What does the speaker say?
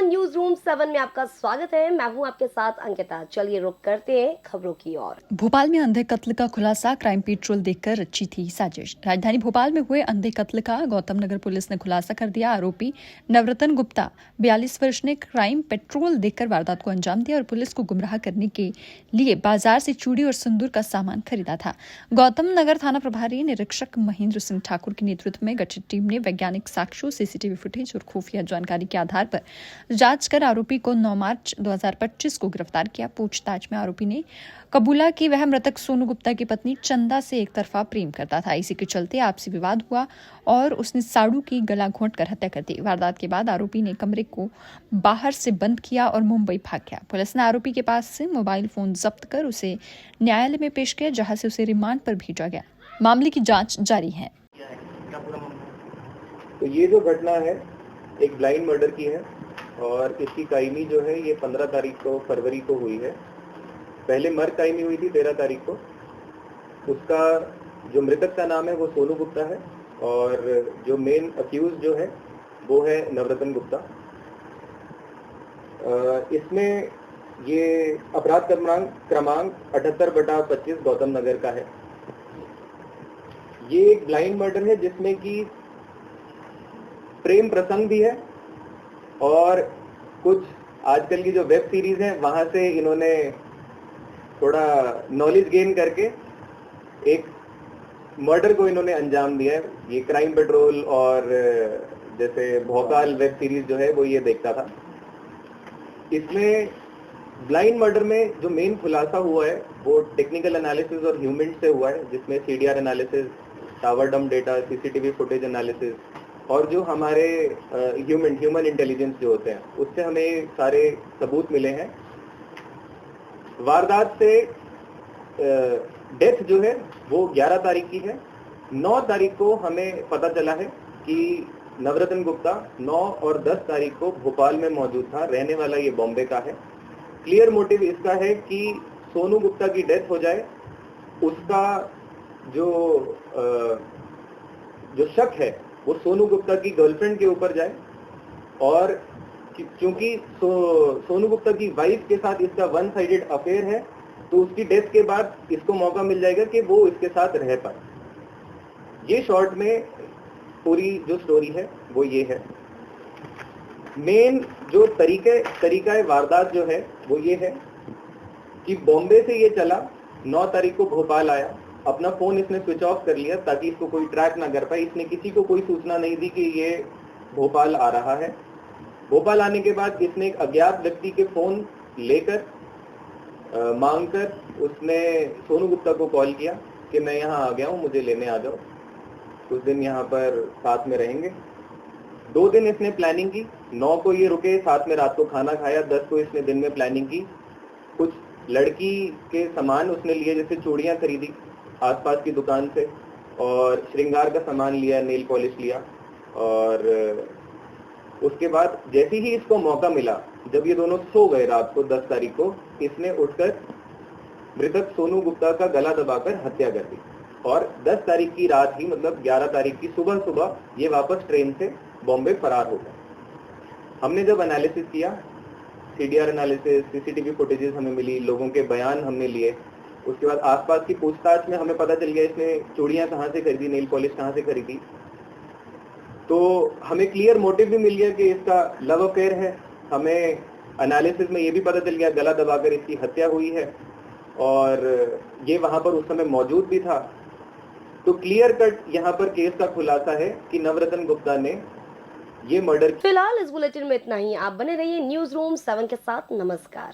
News room 7 में आपका स्वागत है। मैं हूं आपके साथ अंकिता। चलिए रुक करते हैं खबरों की ओर। भोपाल में अंधे कत्ल का खुलासा, क्राइम पेट्रोल देखकर रची थी साजिश। राजधानी भोपाल में हुए अंधे कत्ल का गौतम नगर पुलिस ने खुलासा कर दिया। आरोपी नवरतन गुप्ता 42 वर्ष ने क्राइम पेट्रोल देखकर वारदात को अंजाम दिया और पुलिस को गुमराह करने के लिए बाजार से चूड़ी और सिंदूर का सामान खरीदा था। गौतम नगर थाना प्रभारी निरीक्षक महेंद्र सिंह ठाकुर के नेतृत्व में गठित टीम ने वैज्ञानिक साक्ष्यों, सीसीटीवी फुटेज और खुफिया जानकारी के आधार पर जांच कर आरोपी को 9 मार्च 2025 को गिरफ्तार किया। पूछताछ में आरोपी ने कबूला कि वह मृतक सोनू गुप्ता की पत्नी चंदा से एक तरफा प्रेम करता था। इसी के चलते आपसी विवाद हुआ और उसने साड़ू की गला घोंटकर हत्या कर दी। वारदात के बाद आरोपी ने कमरे को बाहर से बंद किया और मुंबई भाग गया। पुलिस ने आरोपी के पास से मोबाइल फोन जब्त कर उसे न्यायालय में पेश किया, जहां से उसे रिमांड पर भेजा गया। मामले की जांच जारी है। तो ये जो घटना है एक ब्लाइंड मर्डर की है और इसकी कायमी जो है ये 15 तारीख को फरवरी को हुई है। पहले मर्ग कायमी हुई थी 13 तारीख को। उसका जो मृतक का नाम है वो सोनू गुप्ता है और जो मेन अक्यूज जो है वो है नवरतन गुप्ता। इसमें ये अपराध क्रमांक 78/25 गौतम नगर का है। ये एक ब्लाइंड मर्डर है जिसमें कि प्रेम प्रसंग भी है और कुछ आजकल की जो वेब सीरीज है वहां से इन्होंने थोड़ा नॉलेज गेन करके एक मर्डर को इन्होंने अंजाम दिया है। ये क्राइम पेट्रोल और जैसे भोकाल वेब सीरीज जो है वो ये देखता था। इसमें ब्लाइंड मर्डर में जो मेन खुलासा हुआ है वो टेक्निकल एनालिसिस और ह्यूमन से हुआ है, जिसमें CDR analysis, tower dump data, CCTV footage analysis और जो हमारे ह्यूमन इंटेलिजेंस जो होते हैं उससे हमें सारे सबूत मिले हैं। वारदात से डेथ जो है वो 11 तारीख की है। 9 तारीख को हमें पता चला है कि नवरतन गुप्ता 9 और 10 तारीख को भोपाल में मौजूद था। रहने वाला ये बॉम्बे का है। क्लियर मोटिव इसका है कि सोनू गुप्ता की डेथ हो जाए, उसका जो शक है वो सोनू गुप्ता की गर्लफ्रेंड के ऊपर जाए और क्योंकि सोनू गुप्ता की वाइफ के साथ इसका वन साइडेड अफेयर है तो उसकी डेथ के बाद इसको मौका मिल जाएगा कि वो इसके साथ रह पाए। ये शॉर्ट में पूरी जो स्टोरी है वो ये है। मेन जो तरीका वारदात जो है वो ये है कि बॉम्बे से ये चला, 9 तारीख को भोपाल आया। अपना फोन इसने स्विच ऑफ कर लिया ताकि इसको कोई ट्रैक ना कर पाए। इसने किसी को कोई सूचना नहीं दी कि ये भोपाल आ रहा है। भोपाल आने के बाद इसने एक अज्ञात व्यक्ति के फोन लेकर मांगकर उसने सोनू गुप्ता को कॉल किया कि मैं यहाँ आ गया हूँ, मुझे लेने आ जाओ, कुछ दिन यहाँ पर साथ में रहेंगे। 2 दिन इसने प्लानिंग की। 9 को ये रुके, साथ में रात को खाना खाया। 10 को इसने दिन में प्लानिंग की। कुछ लड़की के सामान उसने लिए, जैसे चूड़ियाँ खरीदी आसपास की दुकान से और श्रृंगार का सामान लिया, नेल पॉलिश लिया। और उसके बाद जैसे ही इसको मौका मिला, जब ये दोनों सो गए रात को 10 तारीख को, इसने उठकर मृतक सोनू गुप्ता का गला दबाकर हत्या कर दी। और 10 तारीख की रात ही, मतलब 11 तारीख की सुबह ये वापस ट्रेन से बॉम्बे फरार हो गए। हमने जब एनालिसिस किया, सीडीआर एनालिसिस, सीसीटीवी फुटेजेस हमें मिली, लोगों के बयान हमने लिए। उसके बाद आसपास की पूछताछ में हमें पता चल गया इसने चूड़ियां कहाँ से खरीदी, नेल पॉलिश कहाँ से खरीदी। तो हमें क्लियर मोटिव भी मिल गया कि इसका लव अफेयर है। हमें एनालिसिस में ये भी पता चल गया गला दबाकर इसकी हत्या हुई है और ये वहां पर उस समय मौजूद भी था। तो क्लियर कट यहाँ पर केस का खुलासा है कि नवरतन गुप्ता ने ये मर्डर। फिलहाल इस बुलेटिन में इतना ही। आप बने रहिए न्यूज रूम 7 के साथ। नमस्कार।